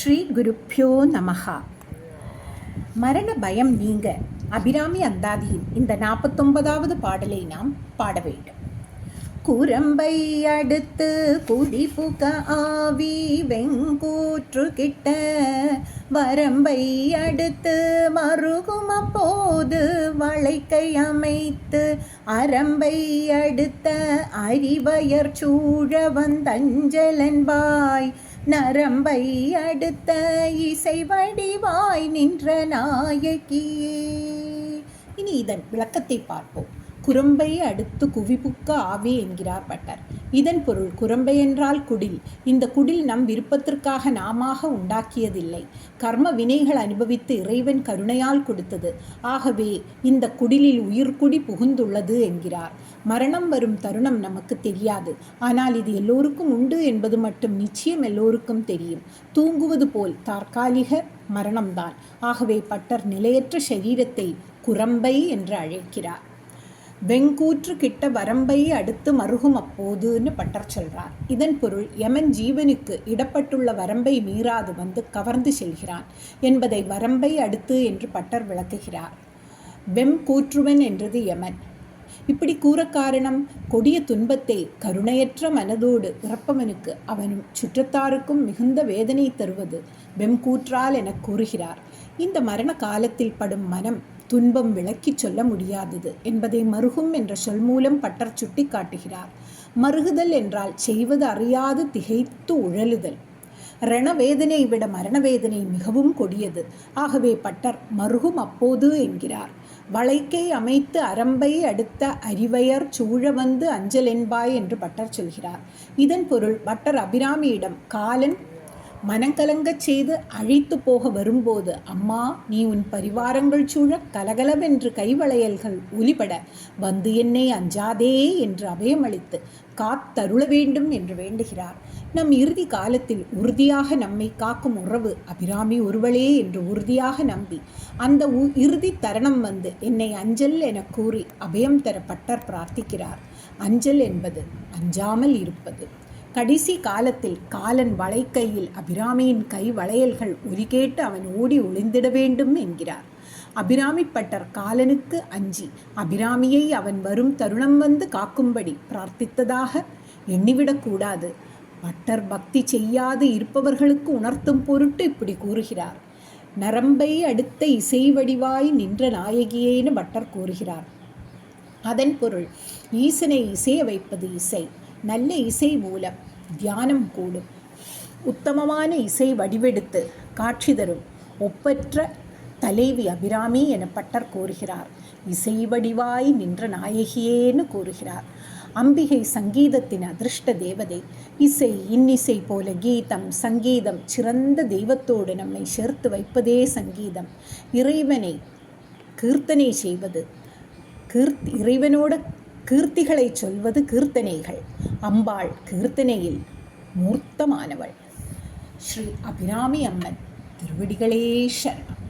ஸ்ரீ குருப்யோ நமஹா. மரண பயம் நீங்க அபிராமி அந்தாதியின் இந்த 49வது பாடலை நாம் பாட வேண்டும். குரம்பை அடுத்து குடிபுக ஆவி வெங்கூற்று கிட்ட வரம்பை அடுத்து மருகும் அப்போது வளைக்கை அமைத்து அரம்பை அடுத்த அறிவயர் சூழ வந்தஞ்சலன்பாய் நரம்பை அடுத்த இசை வடிவாய் நின்ற நாயகியே. இனி இதன் விளக்கத்தை பார்ப்போம். குரம்பை அடுத்து குவிபுக்க ஆவி என்கிறார் பட்டர். இதன் பொருள், குரம்பை என்றால் குடில். இந்த குடில் நம் விருப்பத்திற்காக நாமாக உண்டாக்கியதில்லை, கர்ம வினைகள் அனுபவித்து இறைவன் கருணையால் கொடுத்தது. ஆகவே இந்த குடிலில் உயிர்குடி புகுந்துள்ளது என்கிறார். மரணம் வரும் தருணம் நமக்கு தெரியாது, ஆனால் இது எல்லோருக்கும் உண்டு என்பது மட்டும் நிச்சயம் எல்லோருக்கும் தெரியும். தூங்குவது போல் தற்காலிக மரணம்தான். ஆகவே பட்டர் நிலையற்ற சரீரத்தை குரம்பை என்று அழைக்கிறார். வெங்கூற்று கிட்ட வரம்பை அடுத்து மருகும் அப்போதுன்னு பட்டர் சொல்றார். இதன் பொருள், யமன் ஜீவனுக்கு இடப்பட்டுள்ள வரம்பை மீறாது வந்து கவர்ந்து செல்கிறான் என்பதை வரம்பை அடுத்து என்று பட்டர் விளக்குகிறார். வெம்கூற்றுவன் என்றது யமன். இப்படி கூற காரணம், கொடிய துன்பத்தை கருணையற்ற மனதோடு இறப்பவனுக்கு அவனும் சுற்றத்தாருக்கும் மிகுந்த வேதனை தருவது வெம்கூற்றால் என கூறுகிறார். இந்த மரண காலத்தில் படும் மனம் துன்பம் விளக்கி சொல்ல முடியாதது என்பதை மருகும் என்ற சொல் மூலம் பட்டர் சுட்டி காட்டுகிறார். மருகுதல் என்றால் செய்வது அறியாது திகைத்து உழலுதல். ரணவேதனை விட மரணவேதனை மிகவும் கொடியது. ஆகவே பட்டர் மருகும் அப்போது என்கிறார். வளைக்கை அமைத்து அரம்பை அடுத்த அறிவயர் சூழ வந்து அஞ்சல் என்பாய் என்று பட்டர் சொல்கிறார். இதன் பொருள், பட்டர் அபிராமியிடம் காலன் மனங்கலங்கச் செய்து அழைத்து போக வரும்போது, அம்மா, நீ உன் பரிவாரங்கள் சூழ கலகலவென்று கைவளையல்கள் ஒலிபட வந்து என்னை அஞ்சாதே என்று அபயமளித்து காத்தருள வேண்டும் என்று வேண்டுகிறார். நம் இறுதி காலத்தில் உறுதியாக நம்மை காக்கும் உறவு அபிராமி ஒருவளே என்று உறுதியாக நம்பி அந்த இறுதி தருணம் வந்து என்னை அஞ்சல் என கூறி அபயம் தர பட்டர் பிரார்த்திக்கிறார். அஞ்சல் என்பது அஞ்சாமல் இருப்பது. கடைசி காலத்தில் காலன் வளைக்கையில் அபிராமியின் கை வளையல்கள் ஒலி கேட்டு அவன் ஓடி ஒளிந்திட வேண்டும் என்கிறார். அபிராமி பட்டர் காலனுக்கு அஞ்சி அபிராமியை அவன் வரும் தருணம் வந்து காக்கும்படி பிரார்த்தித்ததாக எண்ணிவிடக்கூடாது. பட்டர் பக்தி செய்யாது இருப்பவர்களுக்கு உணர்த்தும் பொருட்டு இப்படி கூறுகிறார். நரம்பை அடுத்த இசை வடிவாய் நின்ற நாயகியேன்னு பட்டர் கூறுகிறார். அதன் பொருள், ஈசனை இசைய வைப்பது இசை. நல்ல இசை மூலம் தியானம் கூடும். உத்தமமான இசை வடிவெடுத்து காட்சி தரும் ஒப்பற்ற தலைவி அபிராமி என பட்டர் கூறுகிறார். இசை வடிவாய் நின்ற நாயகியேன்னு கூறுகிறார். அம்பிகை சங்கீதத்தின் அதிர்ஷ்ட தேவதை. இசை, இன்னிசை போல கீதம், சங்கீதம் சிறந்த தெய்வத்தோடு நம்மை சேர்த்து வைப்பதே சங்கீதம். இறைவனை கீர்த்தனை செய்வது, இறைவனோட கீர்த்திகளை சொல்வது கீர்த்தனைகள். அம்பாள் கீர்த்தனையில் மூர்த்தமானவள். ஸ்ரீ அபிராமி அம்மன் திருவடிகளே சரணம்.